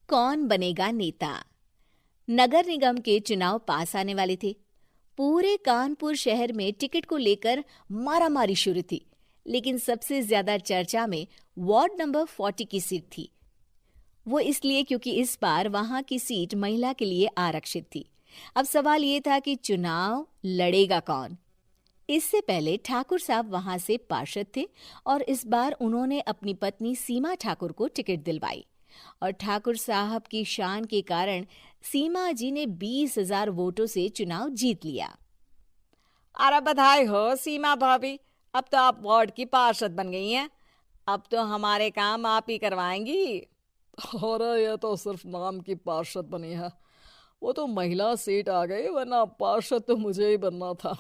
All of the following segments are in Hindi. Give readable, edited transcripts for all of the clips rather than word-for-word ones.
कौन बनेगा नेता। नगर निगम के चुनाव पास आने वाले थे। पूरे कानपुर शहर में टिकट को लेकर मारामारी शुरू थी, लेकिन सबसे ज्यादा चर्चा में वार्ड नंबर 40 की सीट थी। वो इसलिए क्योंकि इस बार वहां की सीट महिला के लिए आरक्षित थी। अब सवाल ये था कि चुनाव लड़ेगा कौन। इससे पहले ठाकुर साहब वहां से पार्षद थे और इस बार उन्होंने अपनी पत्नी सीमा ठाकुर को टिकट दिलवाई और ठाकुर साहब की शान के कारण सीमा जी ने 20,000 वोटों से चुनाव जीत लिया। अरे बधाई हो सीमा भाभी, अब तो आप वार्ड की पार्षद बन गई हैं। अब तो हमारे काम आप ही करवाएंगी। अरे ये तो सिर्फ नाम की पार्षद बनी है, वो तो महिला सीट आ गई, वरना पार्षद तो मुझे ही बनना था।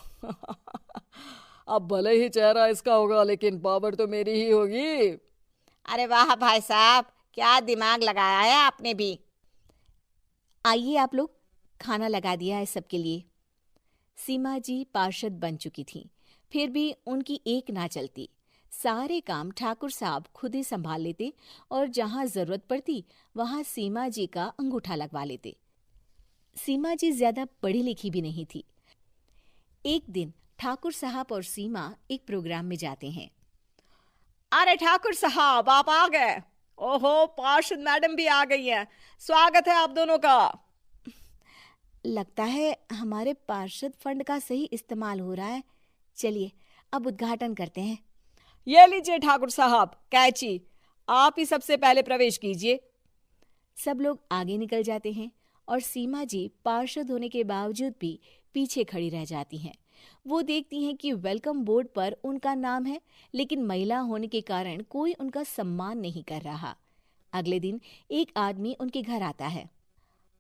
अब भले ही चेहरा इसका होगा, लेकिन पावर तो मेरी ही होगी। अरे वाह भाई साहब, क्या दिमाग लगाया है आपने भी। आइए आप लोग, खाना लगा दिया है सबके लिए। सीमा जी पार्षद बन चुकी थीं, फिर भी उनकी एक ना चलती। सारे काम ठाकुर साहब खुद ही संभाल लेते और जहां जरूरत पड़ती वहां सीमा जी का अंगूठा लगवा लेते। सीमा जी ज्यादा पढ़ी लिखी भी नहीं थी। एक दिन ठाकुर साहब और सीमा एक प्रोग्राम में जाते हैं। अरे ठाकुर साहब, आप आ गए। ओहो, पार्षद मैडम भी आ गई हैं। स्वागत है आप दोनों का। लगता है हमारे पार्षद फंड का सही इस्तेमाल हो रहा है। चलिए अब उद्घाटन करते हैं। ये लीजिए ठाकुर साहब कैची, आप ही सबसे पहले प्रवेश कीजिए। सब लोग आगे निकल जाते हैं और सीमा जी पार्षद होने के बावजूद भी पीछे खड़ी रह जाती हैं। वो देखती हैं कि वेलकम बोर्ड पर उनका नाम है, लेकिन महिला होने के कारण कोई उनका सम्मान नहीं कर रहा। अगले दिन एक आदमी उनके घर आता है।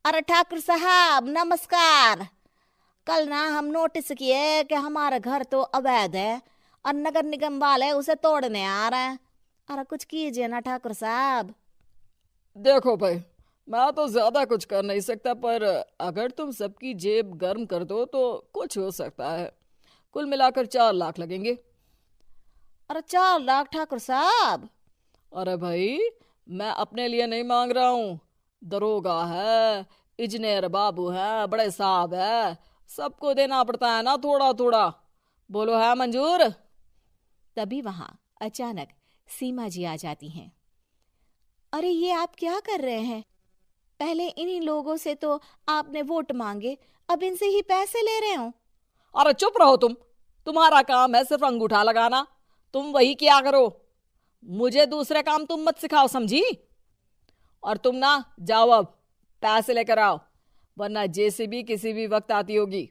अरे ठाकुर साहब नमस्कार। कल ना हम नोटिस किए कि हमारा घर तो अवैध है और नगर निगम वाले उसे तोड़ने आ रहे हैं। अरे कुछ कीजिए ना ठाकुर साहब। देखो भाई, मैं तो ज्यादा कुछ कर नहीं सकता, पर अगर तुम सबकी जेब गर्म कर दो तो कुछ हो सकता है। कुल मिलाकर 4 लाख लगेंगे। अरे 4 लाख ठाकुर साहब? अरे भाई, मैं अपने लिए नहीं मांग रहा हूँ। दरोगा है, इंजीनियर बाबू है, बड़े साहब है, सबको देना पड़ता है ना थोड़ा थोड़ा। बोलो है मंजूर? तभी वहां अचानक सीमा जी आ जाती हैं। अरे ये आप क्या कर रहे हैं? पहले इन्हीं लोगों से तो आपने वोट मांगे, अब इनसे ही पैसे ले रहे हो। अरे चुप रहो तुम। तुम्हारा काम है सिर्फ अंगूठा लगाना, तुम वही किया करो। मुझे दूसरे काम तुम मत सिखाओ, समझी? और तुम ना जाओ, अब पैसे लेकर आओ, वरना जेसीबी किसी भी वक्त आती होगी।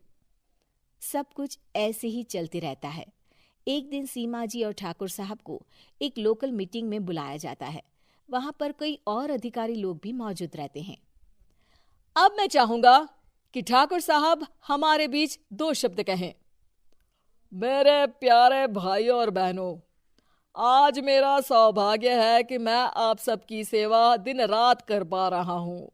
सब कुछ ऐसे ही चलते रहता है। एक दिन सीमा जी और ठाकुर साहब को एक लोकल मीटिंग में बुलाया जाता है। वहां पर कई और अधिकारी लोग भी मौजूद रहते हैं। अब मैं चाहूंगा कि ठाकुर साहब हमारे बीच 2 शब्द कहें। मेरे प्यारे भाइयों और बहनों, आज मेरा सौभाग्य है कि मैं आप सबकी सेवा दिन रात कर पा रहा हूं।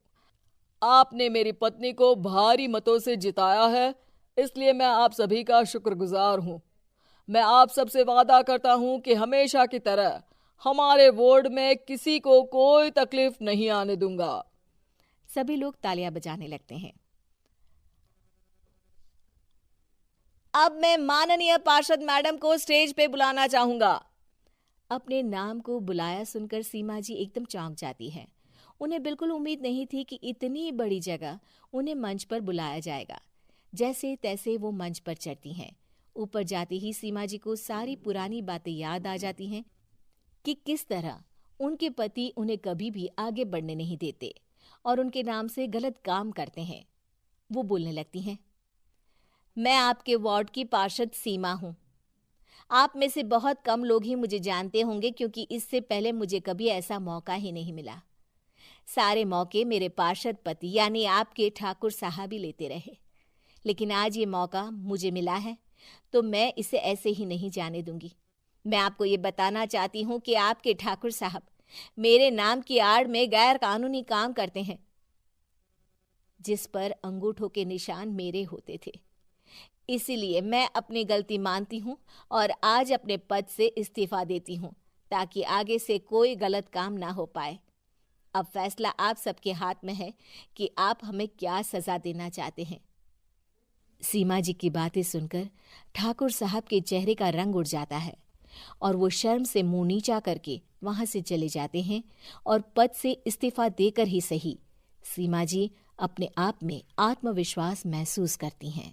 आपने मेरी पत्नी को भारी मतों से जिताया है, इसलिए मैं आप सभी का शुक्रगुजार हूं। मैं आप सबसे वादा करता हूं कि हमेशा की तरह हमारे वार्ड में किसी को कोई तकलीफ नहीं आने दूंगा। सभी लोग तालियां बजाने लगते हैं। अब मैं माननीय पार्षद मैडम को स्टेज पे बुलाना चाहूंगा। अपने नाम को बुलाया सुनकर सीमा जी एकदम चौंक जाती है। उन्हें बिल्कुल उम्मीद नहीं थी कि इतनी बड़ी जगह उन्हें मंच पर बुलाया जाएगा। जैसे तैसे वो मंच पर चढ़ती हैं। ऊपर जाते ही सीमा जी को सारी पुरानी बातें याद आ जाती हैं कि किस तरह उनके पति उन्हें कभी भी आगे बढ़ने नहीं देते और उनके नाम से गलत काम करते हैं। वो बोलने लगती हैं। मैं आपके वार्ड की पार्षद सीमा हूं। आप में से बहुत कम लोग ही मुझे जानते होंगे, क्योंकि इससे पहले मुझे कभी ऐसा मौका ही नहीं मिला। सारे मौके मेरे पार्षद पति यानी आपके ठाकुर साहब ही लेते रहे, लेकिन आज ये मौका मुझे मिला है तो मैं इसे ऐसे ही नहीं जाने दूंगी। मैं आपको ये बताना चाहती हूँ कि आपके ठाकुर साहब मेरे नाम की आड़ में गैर कानूनी काम करते हैं, जिस पर अंगूठों के निशान मेरे होते थे। इसीलिए मैं अपनी गलती मानती हूँ और आज अपने पद से इस्तीफा देती हूँ, ताकि आगे से कोई गलत काम ना हो पाए। अब फैसला आप सबके हाथ में है कि आप हमें क्या सजा देना चाहते हैं। सीमा जी की बातें सुनकर ठाकुर साहब के चेहरे का रंग उड़ जाता है और वो शर्म से मुंह नीचा करके वहां से चले जाते हैं और पद से इस्तीफा देकर ही सही सीमा जी अपने आप में आत्मविश्वास महसूस करती हैं।